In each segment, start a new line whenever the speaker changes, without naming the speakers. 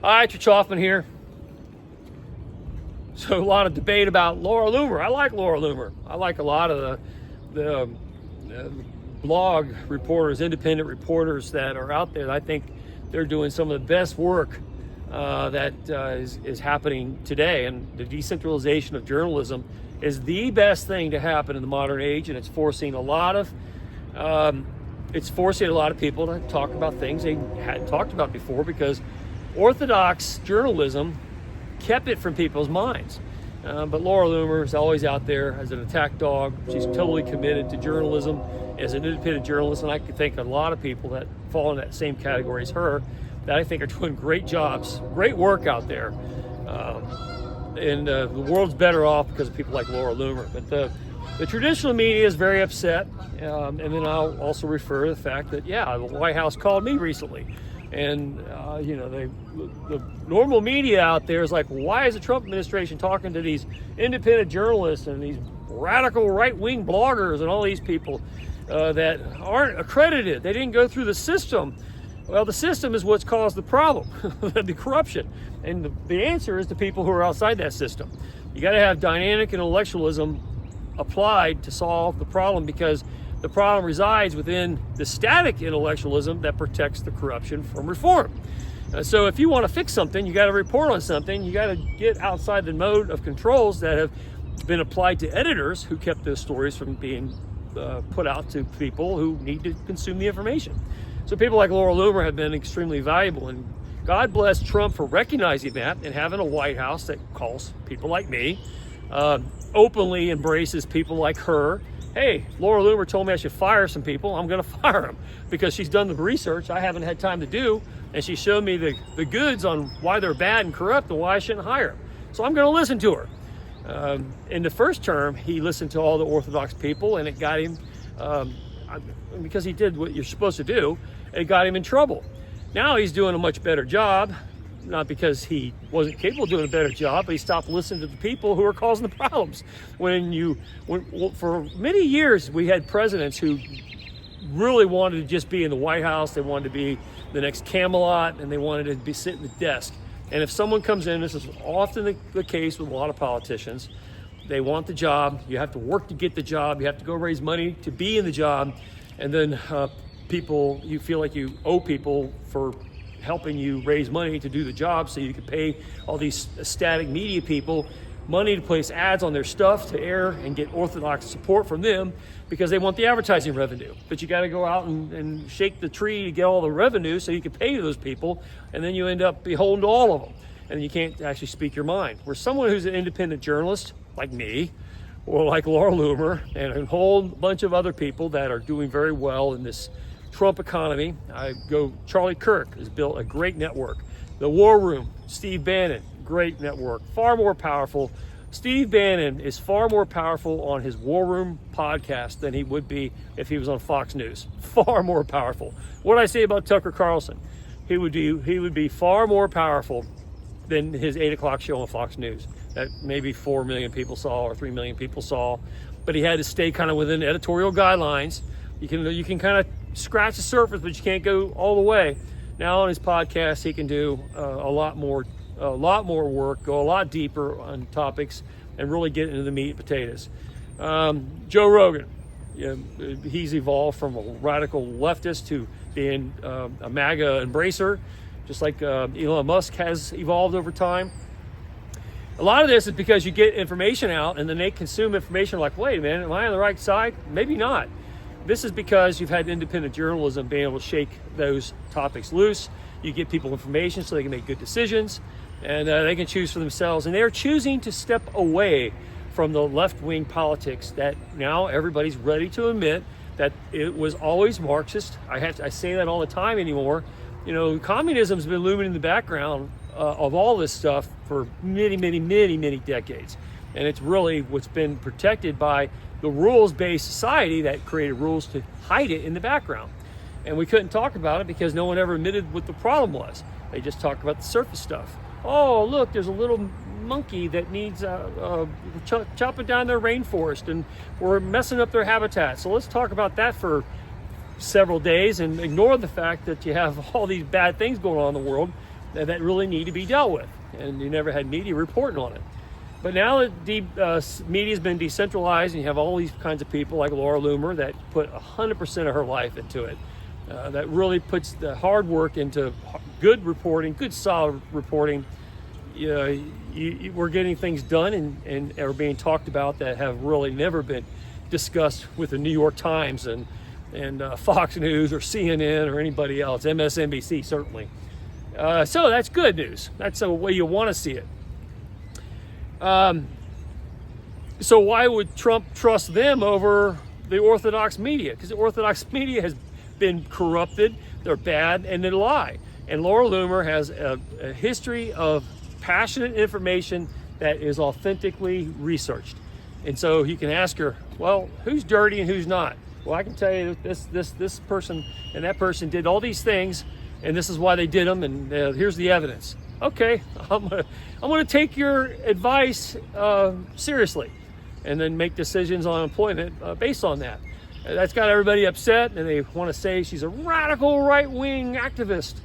Hi, Rich Hoffman here. So a lot of debate about Laura Loomer. I like Laura Loomer. I like a lot of the blog reporters, independent reporters that are out there. I think they're doing some of the best work that is happening today. And the decentralization of journalism is the best thing to happen in the modern age, and it's forcing a lot of people to talk about things they hadn't talked about before, because orthodox journalism kept it from people's minds. But Laura Loomer is always out there as an attack dog. She's totally committed to journalism as an independent journalist, and I can think a lot of people that fall in that same category as her that I think are doing great jobs, great work out there. And the world's better off because of people like Laura Loomer. But the traditional media is very upset. And then I'll also refer to the fact that, the White House called me recently. And, the normal media out there is like, why is the Trump administration talking to these independent journalists and these radical right-wing bloggers and all these people that aren't accredited? They didn't go through the system. Well, the system is what's caused the problem, the corruption. And the answer is the people who are outside that system. You got to have dynamic intellectualism applied to solve the problem, because the problem resides within the static intellectualism that protects the corruption from reform. So if you want to fix something, you got to report on something. You got to get outside the mode of controls that have been applied to editors who kept those stories from being put out to people who need to consume the information. So people like Laura Loomer have been extremely valuable, and God bless Trump for recognizing that and having a White House that calls people like me, openly embraces people like her. Hey, Laura Loomer told me I should fire some people. I'm going to fire them because she's done the research I haven't had time to do, and she showed me the goods on why they're bad and corrupt and why I shouldn't hire them. So I'm going to listen to her. In the first term, he listened to all the Orthodox people, and it got him, because he did what you're supposed to do, it got him in trouble. Now he's doing a much better job, not because he wasn't capable of doing a better job, but he stopped listening to the people who are causing the problems. For many years, we had presidents who really wanted to just be in the White House. They wanted to be the next Camelot, and they wanted to be sitting at the desk. And if someone comes in, this is often the case with a lot of politicians, they want the job. You have to work to get the job. You have to go raise money to be in the job. And then you feel like you owe people for helping you raise money to do the job, so you can pay all these static media people money to place ads on their stuff to air and get orthodox support from them, because they want the advertising revenue. But you got to go out and shake the tree to get all the revenue so you can pay those people, and then you end up beholden to all of them, and you can't actually speak your mind. Where someone who's an independent journalist like me, or like Laura Loomer, and a whole bunch of other people that are doing very well in this Trump economy. Charlie Kirk has built a great network. The War Room, Steve Bannon, great network, far more powerful. Steve Bannon is far more powerful on his War Room podcast than he would be if he was on Fox News. Far more powerful. What did I say about Tucker Carlson? He would be far more powerful than his 8 o'clock show on Fox News that maybe 4 million people saw or 3 million people saw. But he had to stay kind of within editorial guidelines. You can kind of scratch the surface, but you can't go all the way. Now on his podcast, he can do a lot more work, go a lot deeper on topics, and really get into the meat and potatoes. Joe Rogan, he's evolved from a radical leftist to being a MAGA embracer, just like Elon Musk has evolved over time. A lot of this is because you get information out, and then they consume information like, wait a minute, am I on the right side? Maybe not. This is because you've had independent journalism being able to shake those topics loose. You get people information so they can make good decisions, and they can choose for themselves. And they're choosing to step away from the left-wing politics that now everybody's ready to admit that it was always Marxist. I say that all the time anymore. Communism's been looming in the background of all this stuff for many, many, many, many decades. And it's really what's been protected by the rules-based society that created rules to hide it in the background. And we couldn't talk about it because no one ever admitted what the problem was. They just talked about the surface stuff. Oh, look, there's a little monkey that needs chopping down their rainforest, and we're messing up their habitat. So let's talk about that for several days and ignore the fact that you have all these bad things going on in the world that really need to be dealt with, and you never had media reporting on it. But now that the media's been decentralized, and you have all these kinds of people like Laura Loomer that put 100% of her life into it, that really puts the hard work into good reporting, good solid reporting. We're getting things done and are being talked about that have really never been discussed with the New York Times and Fox News or CNN or anybody else, MSNBC certainly. So that's good news. That's the way you want to see it. So why would Trump trust them over the Orthodox media? Because the Orthodox media has been corrupted, they're bad, and they lie. And Laura Loomer has a history of passionate information that is authentically researched. And so you can ask her, well, who's dirty and who's not? Well, I can tell you this person and that person did all these things, and this is why they did them, and here's the evidence. Okay, I'm gonna take your advice seriously, and then make decisions on employment based on that. That's got everybody upset, and they want to say she's a radical right-wing activist.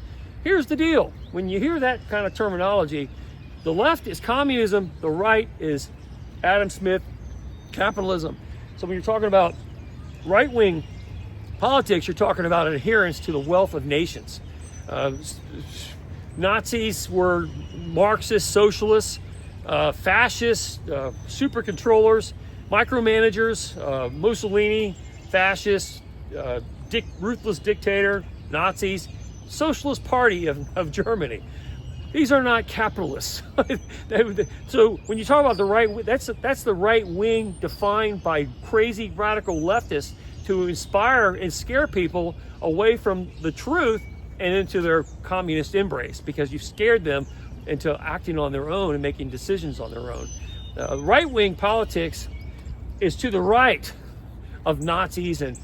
Here's the deal: when you hear that kind of terminology, the left is communism, the right is Adam Smith capitalism. So when you're talking about right-wing politics, you're talking about adherence to the wealth of nations. Nazis were Marxist socialists, fascists, super controllers, micromanagers, Mussolini, fascists, ruthless dictator, Nazis, Socialist Party of Germany. These are not capitalists. So when you talk about the right, that's the right wing defined by crazy radical leftists to inspire and scare people away from the truth and into their communist embrace, because you've scared them into acting on their own and making decisions on their own. Right-wing politics is to the right of Nazis and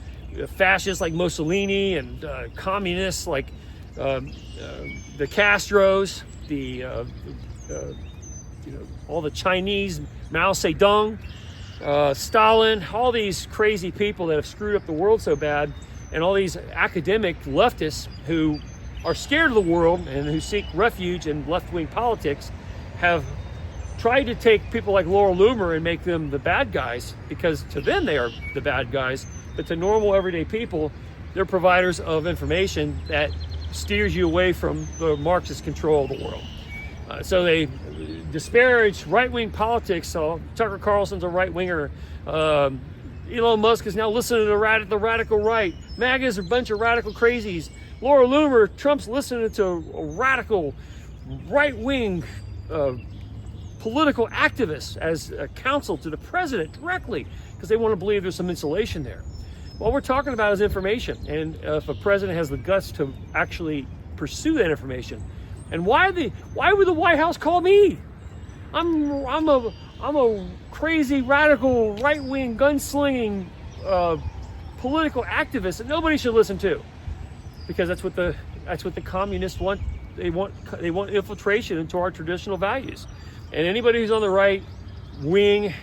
fascists like Mussolini and communists like the Castros, all the Chinese, Mao Zedong, Stalin, all these crazy people that have screwed up the world so bad, and all these academic leftists who are scared of the world and who seek refuge in left-wing politics have tried to take people like Laura Loomer and make them the bad guys, because to them they are the bad guys, but to normal everyday people, they're providers of information that steers you away from the Marxist control of the world. So they disparage right-wing politics. So Tucker Carlson's a right-winger. Elon Musk is now listening to the radical right. MAGA's a bunch of radical crazies. Laura Loomer, Trump's listening to a radical right-wing political activists as a counsel to the president directly, because they want to believe there's some insulation there. What we're talking about is information, and if a president has the guts to actually pursue that information, and why would the White House call me? I'm a crazy radical right-wing gunslinging political activist that nobody should listen to, because that's what the communists want. They want infiltration into our traditional values, and anybody who's on the right wing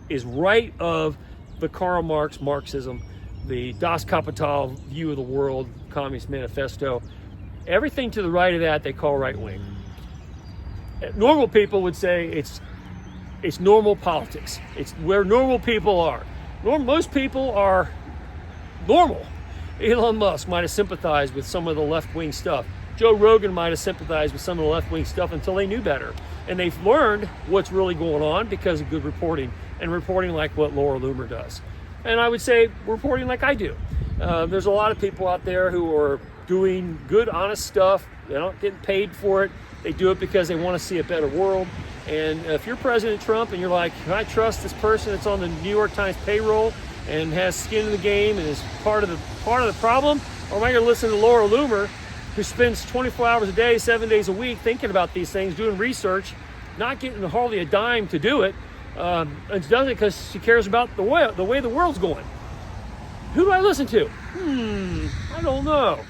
is right of the Karl Marx Marxism, the Das Kapital view of the world, Communist Manifesto. Everything to the right of that they call right wing. Normal people would say it's normal politics. It's where normal people are. Most people are normal. Elon Musk might have sympathized with some of the left-wing stuff. Joe Rogan might have sympathized with some of the left-wing stuff until they knew better. And they've learned what's really going on because of good reporting, and reporting like what Laura Loomer does. And I would say reporting like I do. There's a lot of people out there who are doing good, honest stuff. They're not getting paid for it. They do it because they want to see a better world. And if you're President Trump and you're like, can I trust this person that's on the New York Times payroll and has skin in the game and is part of the problem? Or am I going to listen to Laura Loomer, who spends 24 hours a day, 7 days a week thinking about these things, doing research, not getting hardly a dime to do it, and she does it because she cares about the way the world's going? Who do I listen to? I don't know.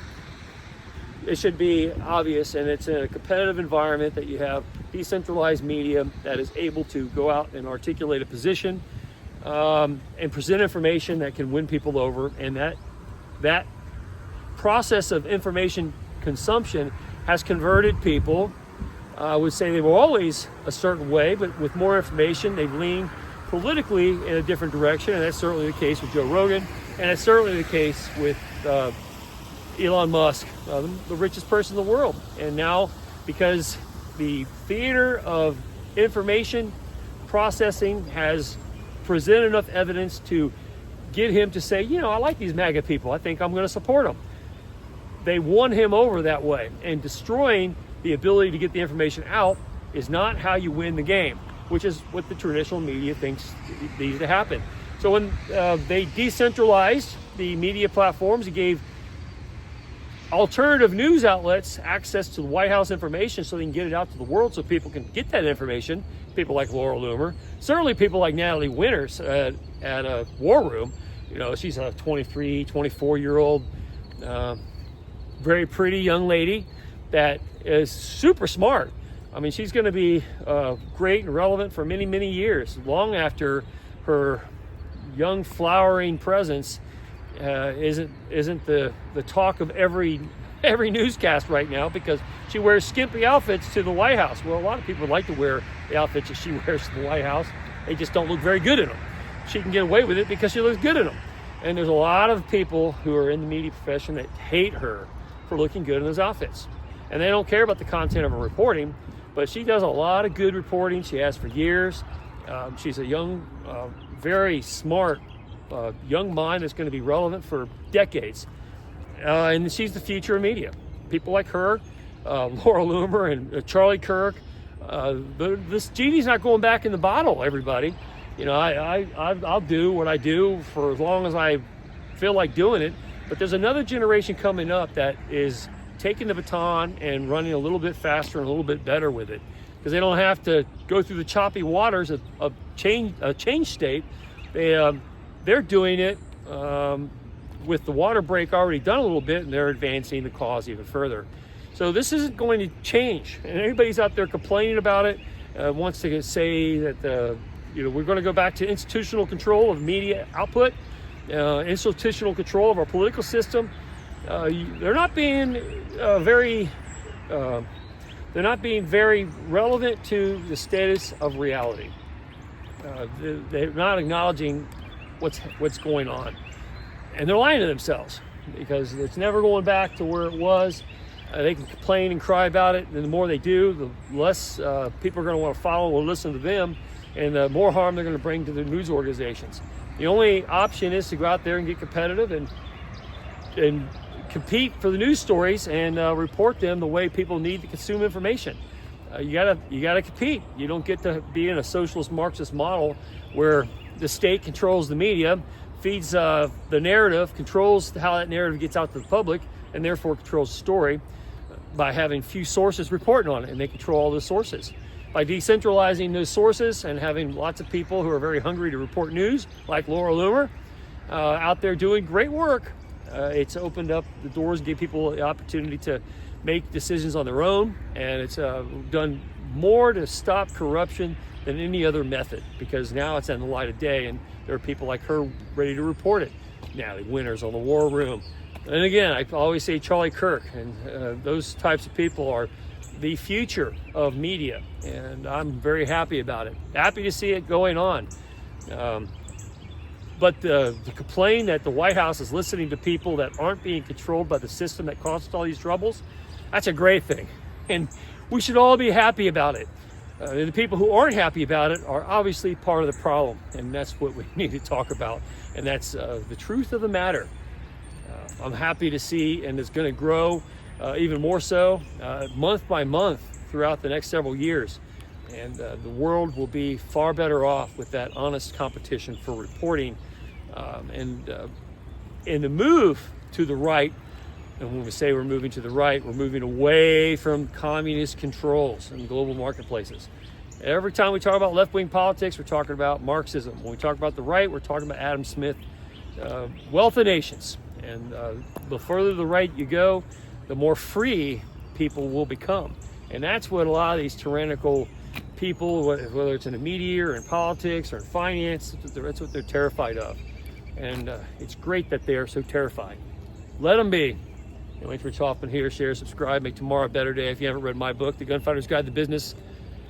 It should be obvious, and it's in a competitive environment that you have decentralized media that is able to go out and articulate a position and present information that can win people over. And that process of information consumption has converted people I would say they were always a certain way, but with more information, they've leaned politically in a different direction, and that's certainly the case with Joe Rogan, and it's certainly the case with Elon Musk, the richest person in the world. And now, because the theater of information processing has presented enough evidence to get him to say, I like these MAGA people, I think I'm going to support them. They won him over that way, and destroying the ability to get the information out is not how you win the game, which is what the traditional media thinks needs to happen. So when they decentralized the media platforms, it gave alternative news outlets access to the White House information so they can get it out to the world so people can get that information. People like Laura Loomer, certainly people like Natalie Winters at a War Room. She's a 23, 24-year-old, very pretty young lady that is super smart. I mean, she's going to be great and relevant for many, many years, long after her young, flowering presence isn't the talk of every newscast right now, because she wears skimpy outfits to the White House. Well, a lot of people would like to wear the outfits that she wears to the White House. They just don't look very good in them. She can get away with it because she looks good in them. And there's a lot of people who are in the media profession that hate her for looking good in those outfits. And they don't care about the content of her reporting, but she does a lot of good reporting. She has for years. She's a young, very smart young mind that's going to be relevant for decades. And she's the future of media. People like her, Laura Loomer and Charlie Kirk. This genie's not going back in the bottle, everybody. I'll do what I do for as long as I feel like doing it. But there's another generation coming up that is taking the baton and running a little bit faster and a little bit better with it, because they don't have to go through the choppy waters of change state. They're doing it with the water break already done a little bit, and they're advancing the cause even further. So this isn't going to change, and anybody's out there complaining about it wants to say that we're going to go back to institutional control of media output, institutional control of our political system. They're not being very relevant to the status of reality. They're not acknowledging what's going on, and they're lying to themselves, because it's never going back to where it was. They can complain and cry about it, and the more they do, the less people are going to want to follow or listen to them, and the more harm they're going to bring to the news organizations. The only option is to go out there and get competitive and compete for the news stories and report them the way people need to consume information. You gotta compete. You don't get to be in a socialist Marxist model where the state controls the media, feeds the narrative, controls how that narrative gets out to the public, and therefore controls the story by having few sources reporting on it, and they control all those sources. By decentralizing those sources and having lots of people who are very hungry to report news, like Laura Loomer, out there doing great work, it's opened up the doors and gave people the opportunity to make decisions on their own, and it's done more to stop corruption than any other method, because now it's in the light of day, and there are people like her ready to report it. Natalie Winters on the War Room. And again, I always say Charlie Kirk, and those types of people are the future of media, and I'm very happy about it. Happy to see it going on. But to complain that the White House is listening to people that aren't being controlled by the system that caused all these troubles, that's a great thing. And we should all be happy about it. The people who aren't happy about it are obviously part of the problem, and that's what we need to talk about. And that's the truth of the matter. I'm happy to see, and it's going to grow even more so month by month throughout the next several years. And the world will be far better off with that honest competition for reporting. And the move to the right, and when we say we're moving to the right, we're moving away from communist controls and global marketplaces. Every time we talk about left-wing politics, we're talking about Marxism. When we talk about the right, we're talking about Adam Smith, wealth of nations. And the further to the right you go, the more free people will become. And that's what a lot of these tyrannical people, whether it's in the media or in politics or in finance, that's what they're terrified of. And it's great that they are so terrified. Let them be. Anyway, Rich Hoffman here. Share, subscribe, make tomorrow a better day. If you haven't read my book, The Gunfighter's Guide to Business,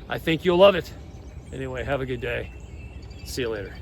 I think you'll love it. Anyway, have a good day. See you later.